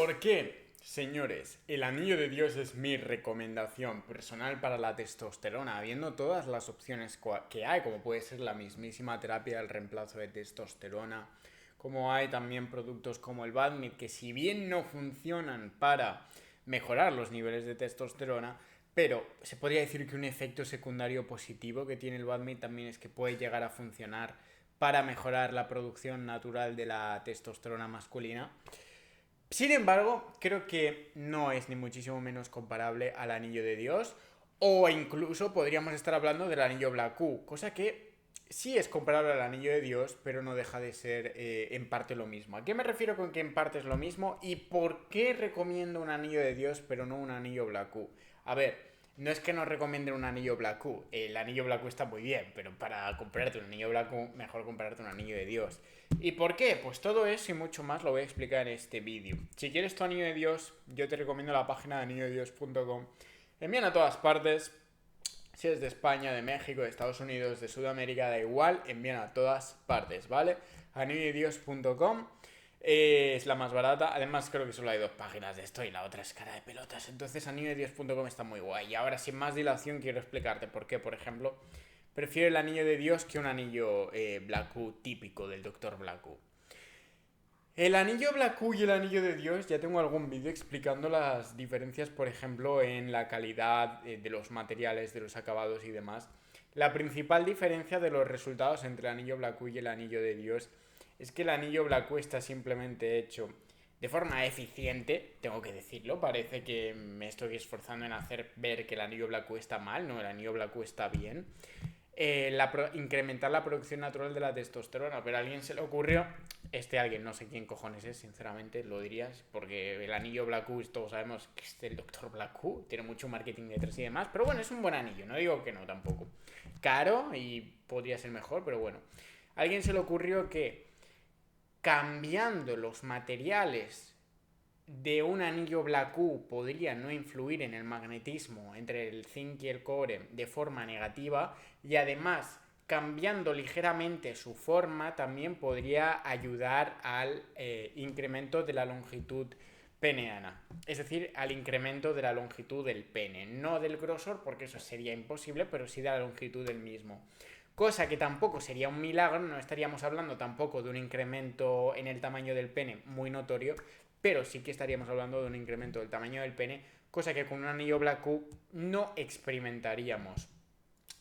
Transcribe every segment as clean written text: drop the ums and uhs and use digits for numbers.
¿Por qué, señores? El anillo de Dios es mi recomendación personal para la testosterona, habiendo todas las opciones que hay, como puede ser la mismísima terapia del reemplazo de testosterona, como hay también productos como el Badmit, que si bien no funcionan para mejorar los niveles de testosterona, pero se podría decir que un efecto secundario positivo que tiene el Badmit también es que puede llegar a funcionar para mejorar la producción natural de la testosterona masculina. Sin embargo, creo que no es ni muchísimo menos comparable al anillo de Dios, o incluso podríamos estar hablando del anillo Black Q, cosa que sí es comparable al anillo de Dios, pero no deja de ser en parte lo mismo. ¿A qué me refiero con que en parte es lo mismo? ¿Y por qué recomiendo un anillo de Dios, pero no un anillo Black Q? A ver, no es que nos recomienden un anillo Black Q. El anillo Black Q está muy bien, pero para comprarte un anillo Black Q, mejor comprarte un anillo de Dios. ¿Y por qué? Pues todo eso y mucho más lo voy a explicar en este vídeo. Si quieres tu anillo de Dios, yo te recomiendo la página de anillodedios.com. Envían a todas partes. Si es de España, de México, de Estados Unidos, de Sudamérica, da igual, envían a todas partes, ¿vale? anillodedios.com es la más barata. Además, creo que solo hay dos páginas de esto y la otra es cara de pelotas. Entonces, anillodedios.com está muy guay. Y ahora, sin más dilación, quiero explicarte por qué, por ejemplo, prefiero el anillo de Dios que un anillo Black Q típico del Dr. Black Q. El anillo Black Q y el anillo de Dios, ya tengo algún vídeo explicando las diferencias, por ejemplo, en la calidad de los materiales, de los acabados y demás. La principal diferencia de los resultados entre el anillo Black Q y el anillo de Dios es que el anillo Black Q está simplemente hecho de forma eficiente, tengo que decirlo. Parece que me estoy esforzando en hacer ver que el anillo Black Q está mal, no, el anillo Black Q está bien. Incrementar la producción natural de la testosterona, pero a alguien se le ocurrió, alguien, no sé quién cojones es, sinceramente, lo dirías, porque el anillo Black Q, todos sabemos que es el Dr. Black Q, tiene mucho marketing detrás y demás, pero bueno, es un buen anillo, no digo que no tampoco. Caro y podría ser mejor, pero bueno. A alguien se le ocurrió que cambiando los materiales de un anillo Black Q podría no influir en el magnetismo entre el zinc y el cobre de forma negativa, y además cambiando ligeramente su forma también podría ayudar al incremento de la longitud peneana, es decir, al incremento de la longitud del pene, no del grosor porque eso sería imposible, pero sí de la longitud del mismo. Cosa que tampoco sería un milagro, no estaríamos hablando tampoco de un incremento en el tamaño del pene muy notorio, pero sí que estaríamos hablando de un incremento del tamaño del pene, cosa que con un anillo Black Q no experimentaríamos.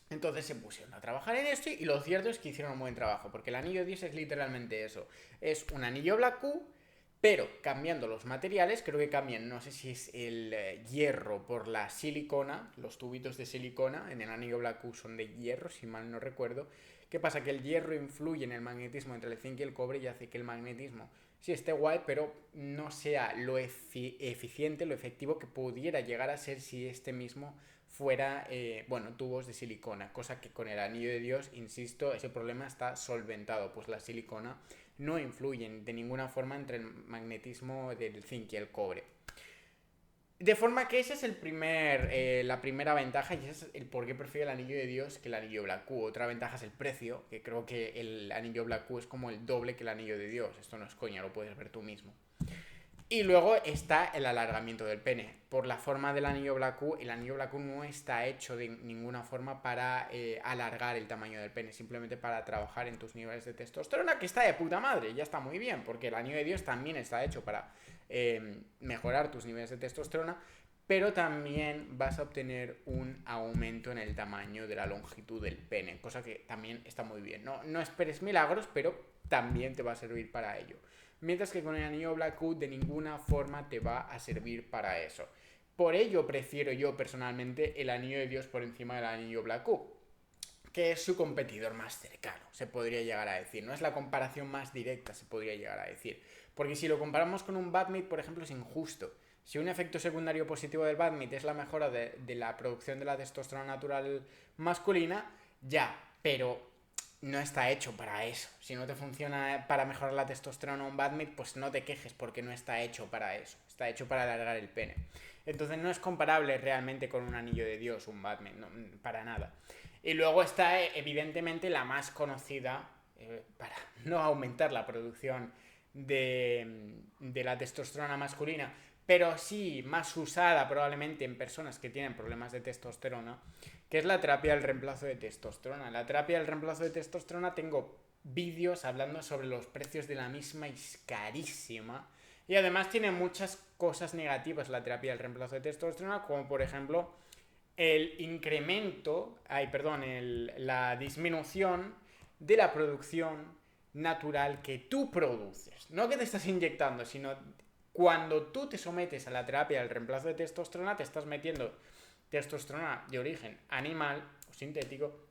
Entonces se pusieron a trabajar en esto y lo cierto es que hicieron un buen trabajo, porque el anillo 10 es literalmente eso, es un anillo Black Q, pero cambiando los materiales, creo que cambian, no sé si es el hierro por la silicona, los tubitos de silicona en el anillo Black Q son de hierro, si mal no recuerdo. ¿Qué pasa? Que el hierro influye en el magnetismo entre el zinc y el cobre y hace que el magnetismo sí esté guay, pero no sea lo eficiente, lo efectivo que pudiera llegar a ser si este mismo fuera, tubos de silicona, cosa que con el anillo de Dios, insisto, ese problema está solventado, pues la silicona no influye de ninguna forma entre el magnetismo del zinc y el cobre. De forma que esa es la primera ventaja, y ese es el por qué prefiero el anillo de Dios que el anillo Black Q. Otra ventaja es el precio, que creo que el anillo Black Q es como el doble que el anillo de Dios. Esto no es coña, lo puedes ver tú mismo. Y luego está el alargamiento del pene. Por la forma del anillo Black Q, el anillo Black Q no está hecho de ninguna forma para alargar el tamaño del pene, simplemente para trabajar en tus niveles de testosterona, que está de puta madre, ya está muy bien, porque el anillo de Dios también está hecho para mejorar tus niveles de testosterona, pero también vas a obtener un aumento en el tamaño de la longitud del pene, cosa que también está muy bien. No esperes milagros, pero también te va a servir para ello. Mientras que con el anillo Black Q de ninguna forma te va a servir para eso. Por ello prefiero yo personalmente el anillo de Dios por encima del anillo Black Q, que es su competidor más cercano, se podría llegar a decir. No es la comparación más directa, se podría llegar a decir. Porque si lo comparamos con un Badmit, por ejemplo, es injusto. Si un efecto secundario positivo del Badmit es la mejora de la producción de la testosterona natural masculina, ya, pero no está hecho para eso. Si no te funciona para mejorar la testosterona un Badmit, pues no te quejes porque no está hecho para eso. Está hecho para alargar el pene. Entonces no es comparable realmente con un anillo de Dios, un Badmit, no, para nada. Y luego está evidentemente la más conocida para no aumentar la producción de la testosterona masculina, pero sí más usada probablemente en personas que tienen problemas de testosterona, que es la terapia del reemplazo de testosterona. La terapia del reemplazo de testosterona tengo vídeos hablando sobre los precios de la misma y es carísima. Y además tiene muchas cosas negativas la terapia del reemplazo de testosterona, como por ejemplo el incremento, la disminución de la producción natural que tú produces. No que te estás inyectando, sino cuando tú te sometes a la terapia del reemplazo de testosterona, te estás metiendo testosterona de origen animal o sintético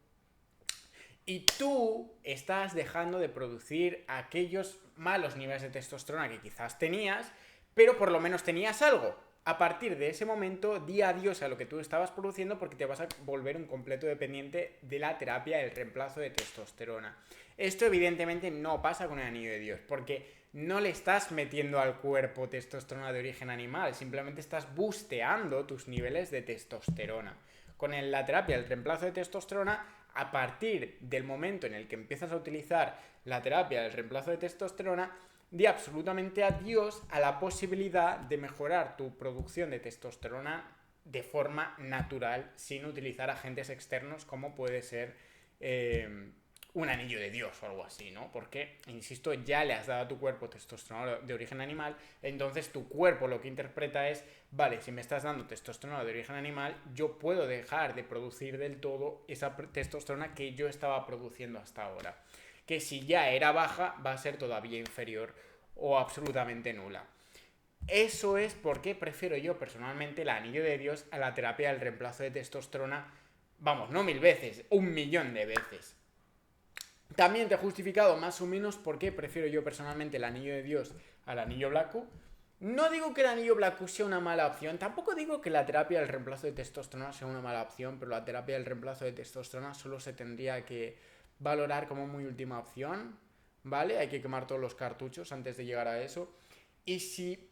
y tú estás dejando de producir aquellos malos niveles de testosterona que quizás tenías, pero por lo menos tenías algo. A partir de ese momento, di adiós a lo que tú estabas produciendo porque te vas a volver un completo dependiente de la terapia del reemplazo de testosterona. Esto evidentemente no pasa con el anillo de Dios, porque no le estás metiendo al cuerpo testosterona de origen animal, simplemente estás busteando tus niveles de testosterona. Con la terapia del reemplazo de testosterona, a partir del momento en el que empiezas a utilizar la terapia del reemplazo de testosterona, di absolutamente adiós a la posibilidad de mejorar tu producción de testosterona de forma natural sin utilizar agentes externos como puede ser un anillo de Dios o algo así, ¿no? Porque, insisto, ya le has dado a tu cuerpo testosterona de origen animal, entonces tu cuerpo lo que interpreta es, vale, si me estás dando testosterona de origen animal, yo puedo dejar de producir del todo esa testosterona que yo estaba produciendo hasta ahora. Que si ya era baja, va a ser todavía inferior o absolutamente nula. Eso es porque prefiero yo personalmente el anillo de Dios a la terapia del reemplazo de testosterona, vamos, no 1000 veces, 1.000.000 de veces. También te he justificado más o menos por qué prefiero yo personalmente el anillo de Dios al anillo Blacku. No digo que el anillo Blacku sea una mala opción, tampoco digo que la terapia del reemplazo de testosterona sea una mala opción, pero la terapia del reemplazo de testosterona solo se tendría que valorar como muy última opción, ¿vale? Hay que quemar todos los cartuchos antes de llegar a eso. Y si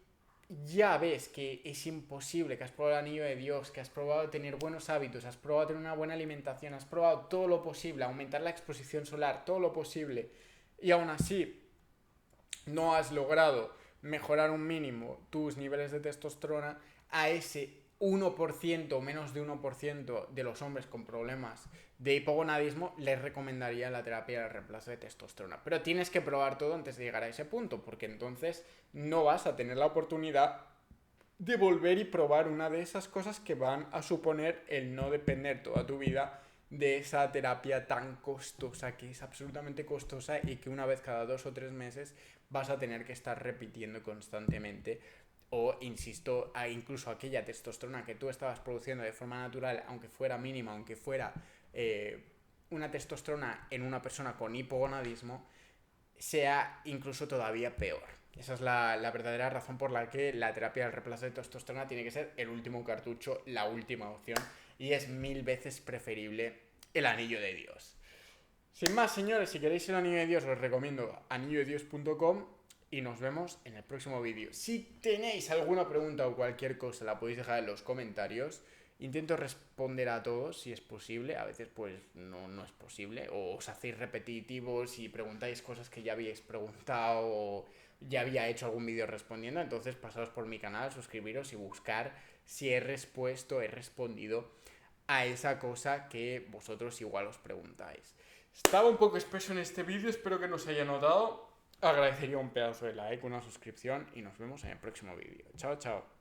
ya ves que es imposible, que has probado el anillo de Dios, que has probado tener buenos hábitos, has probado tener una buena alimentación, has probado todo lo posible, aumentar la exposición solar, todo lo posible, y aún así no has logrado mejorar un mínimo tus niveles de testosterona, a ese 1% o menos de 1% de los hombres con problemas de hipogonadismo les recomendaría la terapia del reemplazo de testosterona. Pero tienes que probar todo antes de llegar a ese punto, porque entonces no vas a tener la oportunidad de volver y probar una de esas cosas que van a suponer el no depender toda tu vida de esa terapia tan costosa, que es absolutamente costosa y que una vez cada 2 o 3 meses vas a tener que estar repitiendo constantemente. O, insisto, incluso aquella testosterona que tú estabas produciendo de forma natural, aunque fuera mínima, aunque fuera una testosterona en una persona con hipogonadismo, sea incluso todavía peor. Esa es la verdadera razón por la que la terapia del reemplazo de testosterona tiene que ser el último cartucho, la última opción, y es 1000 veces preferible el anillo de Dios. Sin más, señores, si queréis el anillo de Dios, os recomiendo anillodedios.com y nos vemos en el próximo vídeo. Si tenéis alguna pregunta o cualquier cosa, la podéis dejar en los comentarios. Intento responder a todos si es posible. A veces pues no es posible. O os hacéis repetitivos y preguntáis cosas que ya habíais preguntado o ya había hecho algún vídeo respondiendo. Entonces pasaos por mi canal, suscribiros y buscar si he respondido a esa cosa que vosotros igual os preguntáis. Estaba un poco espeso en este vídeo, espero que no se haya notado. Agradecería un pedazo de like, una suscripción y nos vemos en el próximo vídeo. Chao, chao.